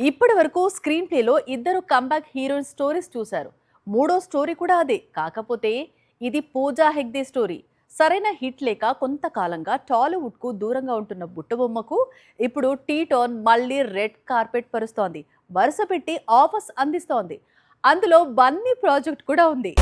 ఇప్పటి వరకు స్క్రీన్ ప్లేలో ఇద్దరు కంబ్యాక్ హీరోయిన్ స్టోరీస్ చూశారు. మూడో స్టోరీ కూడా అదే. కాకపోతే ఇది పూజా హెగ్డే స్టోరీ. సరైన హిట్ లేక కొంతకాలంగా టాలీవుడ్ కు దూరంగా ఉంటున్న బుట్టబొమ్మకు ఇప్పుడు టీ టోన్ మళ్ళీ రెడ్ కార్పెట్ పరుస్తోంది. వరుస పెట్టి ఆఫర్స్ అందిస్తోంది. అందులో బన్నీ ప్రాజెక్ట్ కూడా ఉంది.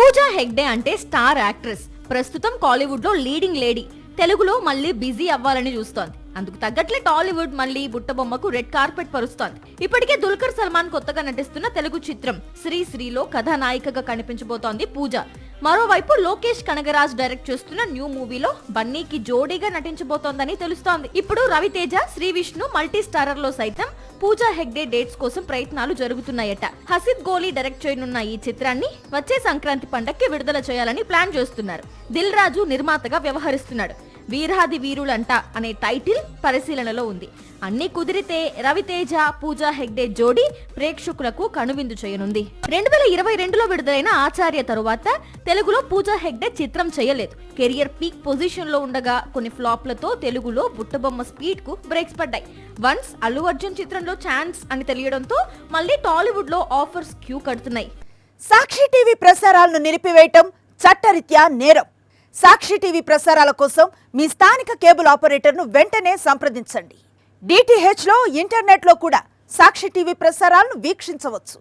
పూజా హెగ్డే అంటే స్టార్ యాక్ట్రెస్. ప్రస్తుతం కాలీవుడ్ లో లీడింగ్ లేడీ. తెలుగులో మళ్ళీ బిజీ అవ్వాలని చూస్తోంది. అందుకు తగ్గట్లే టాలీవుడ్ మళ్ళీ బుట్టబొమ్మకు రెడ్ కార్పెట్ పరుస్తోంది. ఇప్పటికే దుల్కర్ సల్మాన్ కొత్తగా నటిస్తున్న తెలుగు చిత్రం శ్రీశ్రీలో కథానాయికగా కనిపించబోతోంది పూజ. మరోవైపు లోకేష్ కనగరాజ్ డైరెక్ట్ చేస్తున్న న్యూ మూవీలో బన్నీకి జోడీగా నటించబోతోందని తెలుస్తోంది. ఇప్పుడు రవితేజ, శ్రీ విష్ణు మల్టీ స్టారర్ లో సైతం పూజా హెగ్డే డేట్స్ కోసం ప్రయత్నాలు జరుగుతున్నాయట. హసిద్ గోలీ డైరెక్ట్ చేయనున్న ఈ చిత్రాన్ని వచ్చే సంక్రాంతి పండక్కి విడుదల చేయాలని ప్లాన్ చేస్తున్నారు. దిల్ రాజు నిర్మాతగా వ్యవహరిస్తున్నాడు. వీరాది వీరులంట అనే టైటిల్ పరిశీలనలో ఉంది. అన్ని కుదిరితే రవితేజ, పూజా హెగ్డే జోడీ ప్రేక్షకులకు కనువిందు చేయనుంది. 2022లో విడుదలైన ఆచార్య తరువాత తెలుగులో పూజా హెగ్డే చిత్రం చేయలేదు. కెరియర్ పీక్ పొజిషన్ లో ఉండగా కొన్ని ఫ్లాప్లతో తెలుగులో బుట్టబొమ్మ స్పీడ్ కు బ్రేక్స్ పడ్డాయి. వన్స్ అల్లు అర్జున్ చిత్రంలో ఛాన్స్ అని తెలియడంతో మళ్ళీ టాలీవుడ్ లో ఆఫర్స్ క్యూ కడుతున్నాయి. సాక్షి టీవీ ప్రసారాలను నిలిపివేయటం చట్టరీత్యా నేరం. సాక్షి టీవీ ప్రసారాల కోసం మీ స్థానిక కేబుల్ ఆపరేటర్ను వెంటనే సంప్రదించండి. డిటిహెచ్లో, ఇంటర్నెట్లో కూడా సాక్షి టీవీ ప్రసారాలను వీక్షించవచ్చు.